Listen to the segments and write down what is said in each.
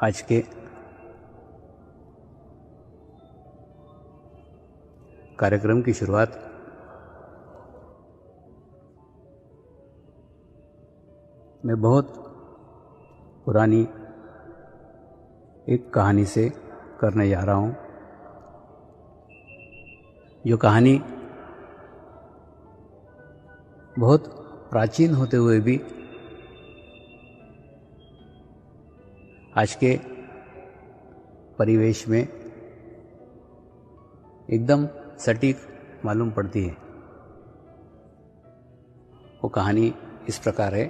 आज के कार्यक्रम की शुरुआत मैं बहुत पुरानी एक कहानी से करने जा रहा हूँ, जो कहानी बहुत प्राचीन होते हुए भी आज के परिवेश में एकदम सटीक मालूम पड़ती है। वो कहानी इस प्रकार है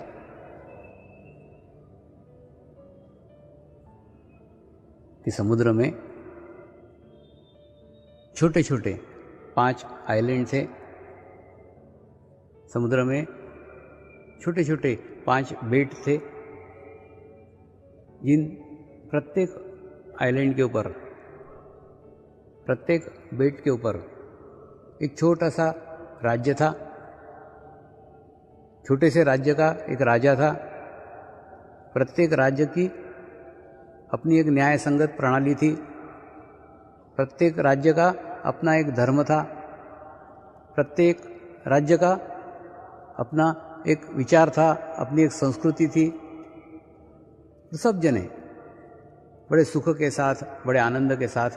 कि समुद्र में छोटे छोटे 5 आइलैंड थे। समुद्र में छोटे छोटे 5 बेट थे, जिन प्रत्येक आइलैंड के ऊपर, प्रत्येक बेट के ऊपर एक छोटा सा राज्य था। छोटे से राज्य का एक राजा था। प्रत्येक राज्य की अपनी एक न्याय संगत प्रणाली थी। प्रत्येक राज्य का अपना एक धर्म था। प्रत्येक राज्य का अपना एक विचार था, अपनी एक संस्कृति थी। तो सब जने बड़े सुख के साथ, बड़े आनंद के साथ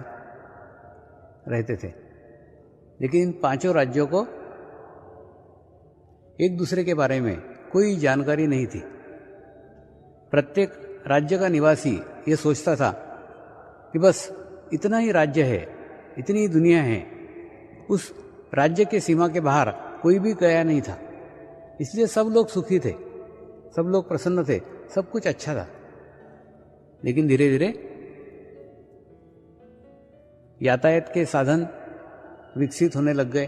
रहते थे। लेकिन इन 5 राज्यों को एक दूसरे के बारे में कोई जानकारी नहीं थी। प्रत्येक राज्य का निवासी ये सोचता था कि बस इतना ही राज्य है, इतनी ही दुनिया है, उस राज्य के सीमा के बाहर कोई भी गया नहीं था। इसलिए सब लोग सुखी थे, सब लोग प्रसन्न थे, सब कुछ अच्छा था। लेकिन धीरे धीरे यातायात के साधन विकसित होने लग गए,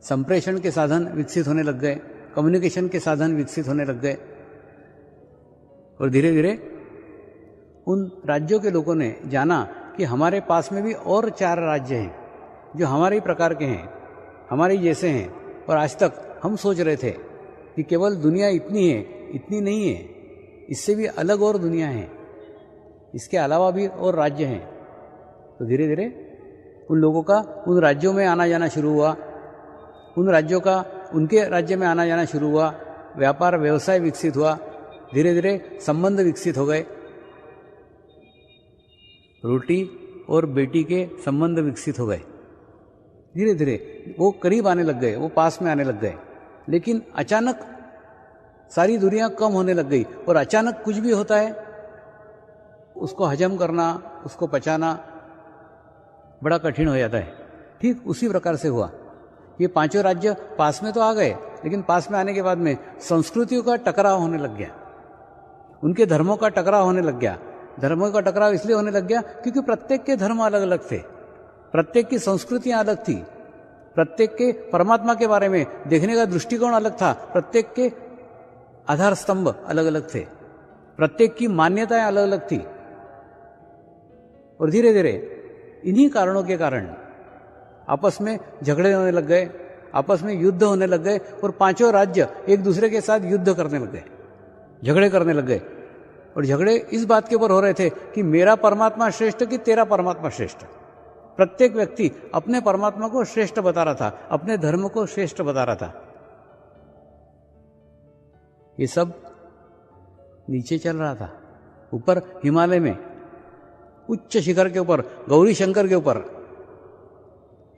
संप्रेषण के साधन विकसित होने लग गए, कम्युनिकेशन के साधन विकसित होने लग गए। और धीरे धीरे उन राज्यों के लोगों ने जाना कि हमारे पास में भी और 4 राज्य हैं जो हमारे ही प्रकार के हैं, हमारे जैसे हैं। और आज तक हम सोच रहे थे कि केवल दुनिया इतनी है, इतनी नहीं है, इससे भी अलग और दुनिया है, इसके अलावा भी और राज्य हैं। तो धीरे धीरे उन लोगों का उन राज्यों में आना जाना शुरू हुआ, उन राज्यों का उनके राज्य में आना जाना शुरू हुआ, व्यापार व्यवसाय विकसित हुआ, धीरे धीरे संबंध विकसित हो गए। रोटी और बेटी के संबंध विकसित हो गए। धीरे धीरे वो करीब आने लग गए, वो पास में आने लग गए। लेकिन अचानक सारी दूरियां कम होने लग गई। और अचानक कुछ भी होता है, उसको हजम करना, उसको पचाना बड़ा कठिन हो जाता है। ठीक उसी प्रकार से हुआ। ये 5 राज्य पास में तो आ गए, लेकिन पास में आने के बाद में संस्कृतियों का टकराव होने लग गया, उनके धर्मों का टकराव होने लग गया। धर्मों का टकराव इसलिए होने लग गया क्योंकि प्रत्येक के धर्म अलग अलग थे, प्रत्येक की संस्कृतियां अलग थी, प्रत्येक के परमात्मा के बारे में देखने का दृष्टिकोण अलग था, प्रत्येक के आधार स्तंभ अलग अलग थे, प्रत्येक की मान्यताएं अलग अलग थी। और धीरे धीरे इन्हीं कारणों के कारण आपस में झगड़े होने लग गए, आपस में युद्ध होने लग गए। और 5 राज्य एक दूसरे के साथ युद्ध करने लग गए, झगड़े करने लग गए। और झगड़े इस बात के ऊपर हो रहे थे कि मेरा परमात्मा श्रेष्ठ कि तेरा परमात्मा श्रेष्ठ। प्रत्येक व्यक्ति अपने परमात्मा को श्रेष्ठ बता रहा था, अपने धर्म को श्रेष्ठ बता रहा था। ये सब नीचे चल रहा था। ऊपर हिमालय में उच्च शिखर के ऊपर, गौरी शंकर के ऊपर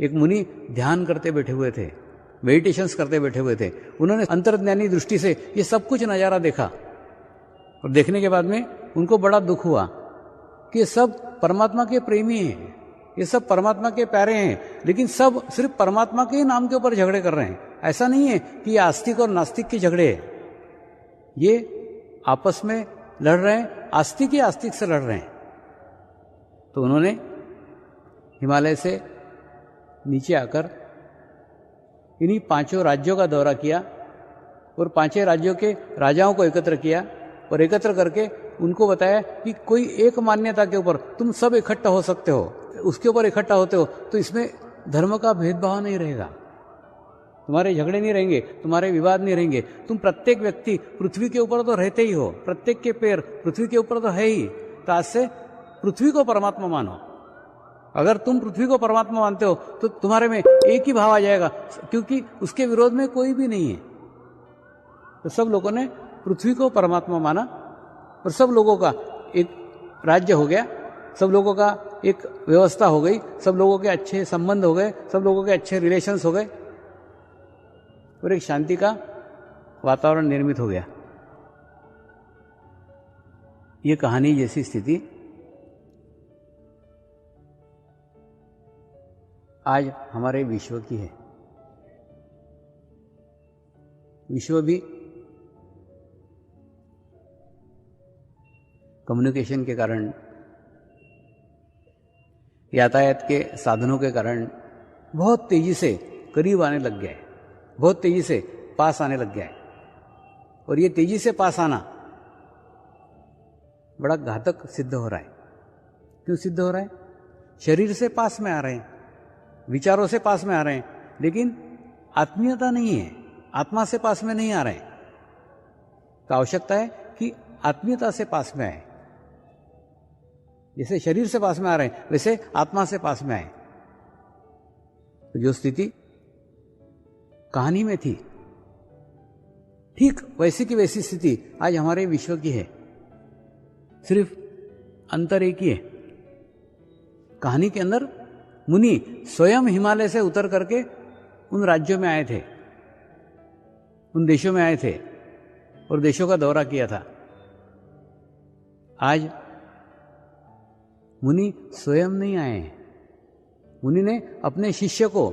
एक मुनि ध्यान करते बैठे हुए थे, मेडिटेशंस करते बैठे हुए थे। उन्होंने अंतर्ज्ञानी दृष्टि से ये सब कुछ नजारा देखा। और देखने के बाद में उनको बड़ा दुख हुआ कि ये सब परमात्मा के प्रेमी हैं, ये सब परमात्मा के प्यारे हैं, लेकिन सब सिर्फ परमात्मा के नाम के ऊपर झगड़े कर रहे हैं। ऐसा नहीं है कि ये आस्तिक और नास्तिक के झगड़े हैं, ये आपस में लड़ रहे हैं, आस्तिक ही आस्तिक से लड़ रहे हैं। तो उन्होंने हिमालय से नीचे आकर इन्हीं 5 राज्यों का दौरा किया और 5 राज्यों के राजाओं को एकत्र किया और एकत्र करके उनको बताया कि कोई एक मान्यता के ऊपर तुम सब इकट्ठा हो सकते हो, उसके ऊपर इकट्ठा होते हो तो इसमें धर्म का भेदभाव नहीं रहेगा। तुम्हारे झगड़े नहीं रहेंगे, तुम्हारे विवाद नहीं रहेंगे। तुम प्रत्येक व्यक्ति पृथ्वी के ऊपर तो रहते ही हो, प्रत्येक के पैर पृथ्वी के ऊपर तो है ही। तो आज से पृथ्वी को परमात्मा मानो। अगर तुम पृथ्वी को परमात्मा मानते हो तो तुम्हारे में एक ही भाव आ जाएगा, क्योंकि उसके विरोध में कोई भी नहीं है। तो सब लोगों ने पृथ्वी को परमात्मा माना और सब लोगों का एक राज्य हो गया, सब लोगों का एक व्यवस्था हो गई, सब लोगों के अच्छे संबंध हो गए, सब लोगों के अच्छे रिलेशंस हो गए और एक शांति का वातावरण निर्मित हो गया। ये कहानी जैसी स्थिति आज हमारे विश्व की है। विश्व भी कम्युनिकेशन के कारण, यातायात के साधनों के कारण बहुत तेजी से करीब आने लग गया है, बहुत तेजी से पास आने लग गया है। और ये तेजी से पास आना बड़ा घातक सिद्ध हो रहा है। क्यों सिद्ध हो रहा है? शरीर से पास में आ रहे हैं, विचारों से पास में आ रहे हैं, लेकिन आत्मीयता नहीं है, आत्मा से पास में नहीं आ रहे हैं। तो आवश्यकता है कि आत्मीयता से पास में आए। जैसे शरीर से पास में आ रहे हैं वैसे आत्मा से पास में आए। तो जो स्थिति कहानी में थी, ठीक वैसी की वैसी स्थिति आज हमारे विश्व की है। सिर्फ अंतर एक ही है, कहानी के अंदर मुनि स्वयं हिमालय से उतर करके उन राज्यों में आए थे, उन देशों में आए थे और देशों का दौरा किया था। आज मुनि स्वयं नहीं आए हैं, मुनि ने अपने शिष्य को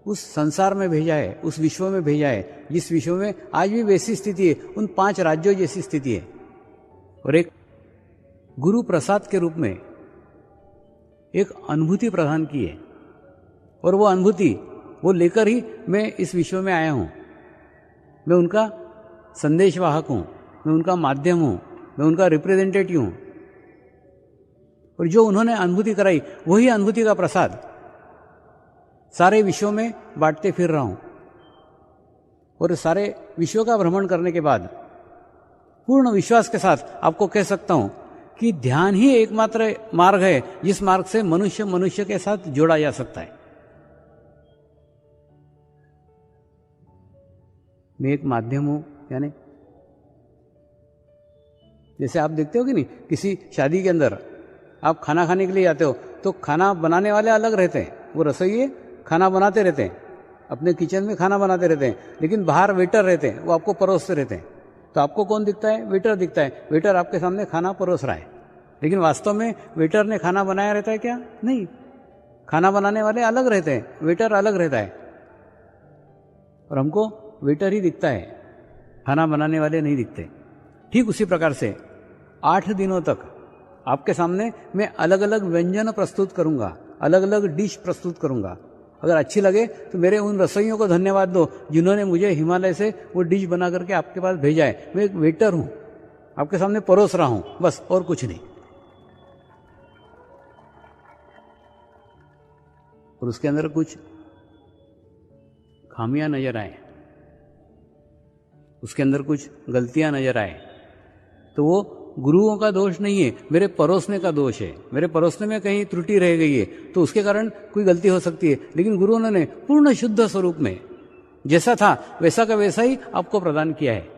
उस संसार में भेजा है, उस विश्व में भेजा है जिस विश्व में आज भी वैसी स्थिति है, उन 5 राज्यों जैसी स्थिति है। और एक गुरु प्रसाद के रूप में एक अनुभूति प्रदान की है और वो अनुभूति वो लेकर ही मैं इस विश्व में आया हूं। मैं उनका संदेशवाहक हूं, मैं उनका माध्यम हूं, मैं उनका रिप्रेजेंटेटिव हूं। और जो उन्होंने अनुभूति कराई वही अनुभूति का प्रसाद सारे विश्व में बांटते फिर रहा हूं। और सारे विश्व का भ्रमण करने के बाद पूर्ण विश्वास के साथ आपको कह सकता हूं कि ध्यान ही एकमात्र मार्ग है जिस मार्ग से मनुष्य मनुष्य के साथ जोड़ा जा सकता है। मैं एक माध्यम हूं, यानी जैसे आप देखते हो कि नहीं, किसी शादी के अंदर आप खाना खाने के लिए जाते हो तो खाना बनाने वाले अलग रहते हैं, वो रसोइये खाना बनाते रहते हैं, अपने किचन में खाना बनाते रहते हैं, लेकिन बाहर वेटर रहते हैं, वो आपको परोसते रहते हैं। तो आपको कौन दिखता है? वेटर दिखता है। वेटर आपके सामने खाना परोस रहा है, लेकिन वास्तव में वेटर ने खाना बनाया रहता है क्या? नहीं, खाना बनाने वाले अलग रहते हैं, वेटर अलग रहता है। और हमको वेटर ही दिखता है, खाना बनाने वाले नहीं दिखते। ठीक उसी प्रकार से 8 दिनों तक आपके सामने मैं अलग अलग व्यंजन प्रस्तुत करूंगा, अलग अलग डिश प्रस्तुत करूंगा। अगर अच्छी लगे तो मेरे उन रसोइयों को धन्यवाद दो जिन्होंने मुझे हिमालय से वो डिश बना करके आपके पास भेजा है। मैं एक वेटर हूं, आपके सामने परोस रहा हूं, बस, और कुछ नहीं। और उसके अंदर कुछ खामियां नजर आए, उसके अंदर कुछ गलतियां नजर आए, तो वो गुरुओं का दोष नहीं है, मेरे परोसने का दोष है। मेरे परोसने में कहीं त्रुटि रह गई है तो उसके कारण कोई गलती हो सकती है, लेकिन गुरुओं ने पूर्ण शुद्ध स्वरूप में जैसा था वैसा का वैसा ही आपको प्रदान किया है।